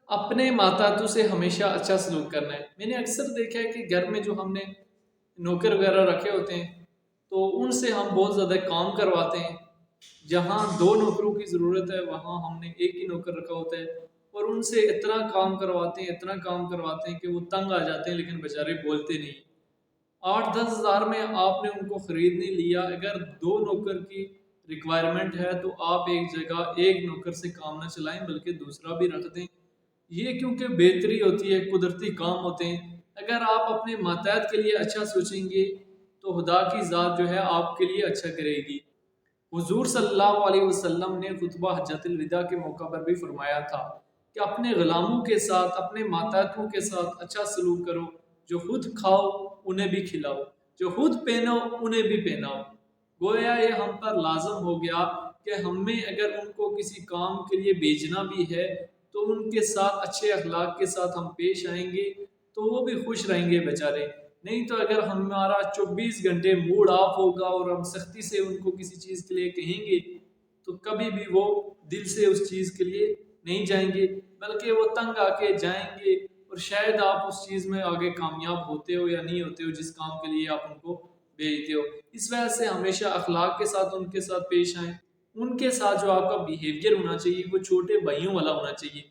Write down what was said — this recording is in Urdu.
اپنے ماتاتو سے ہمیشہ اچھا سلوک کرنا ہے۔ میں نے اکثر دیکھا ہے کہ گھر میں جو ہم نے نوکر وغیرہ رکھے ہوتے ہیں تو ان سے ہم بہت زیادہ کام کرواتے ہیں۔ جہاں دو نوکروں کی ضرورت ہے وہاں ہم نے ایک ہی نوکر رکھا ہوتا ہے، اور ان سے اتنا کام کرواتے ہیں کہ وہ تنگ آ جاتے ہیں، لیکن بیچارے بولتے نہیں۔ 8-10 ہزار میں آپ نے ان کو خرید نہیں لیا، اگر دو نوکر کی ریکوائرمنٹ ہے تو آپ ایک جگہ ایک نوکر سے کام نہ چلائیں بلکہ دوسرا بھی رکھ دیں۔ یہ کیونکہ بہتری ہوتی ہے، قدرتی کام ہوتے ہیں۔ اگر آپ اپنے ماتحت کے لیے اچھا سوچیں گے تو خدا کی ذات جو ہے آپ کے لیے اچھا کرے گی۔ حضور صلی اللہ علیہ وسلم نے خطبہ حجۃ الوداع کے موقع پر بھی فرمایا تھا کہ اپنے غلاموں کے ساتھ، اپنے ماتحتوں کے ساتھ اچھا سلوک کرو، جو خود کھاؤ انہیں بھی کھلاؤ، جو خود پہنو انہیں بھی پہناؤ۔ گویا یہ ہم پر لازم ہو گیا کہ ہمیں اگر ان کو کسی کام کے لیے بھیجنا بھی ہے تو ان کے ساتھ اچھے اخلاق کے ساتھ ہم پیش آئیں گے تو وہ بھی خوش رہیں گے بیچارے۔ نہیں تو اگر ہمارا 24 گھنٹے موڈ آف ہوگا اور ہم سختی سے ان کو کسی چیز کے لیے کہیں گے تو کبھی بھی وہ دل سے اس چیز کے لیے نہیں جائیں گے، بلکہ وہ تنگ آ کے جائیں گے، اور شاید آپ اس چیز میں آگے کامیاب ہوتے ہو یا نہیں ہوتے ہو جس کام کے لیے آپ ان کو بھیجتے ہو۔ اس وجہ سے ہمیشہ اخلاق کے ساتھ ان کے ساتھ پیش آئیں۔ ان کے ساتھ جو آپ کا بیہیویئر ہونا چاہیے وہ چھوٹے بھائیوں والا ہونا چاہیے۔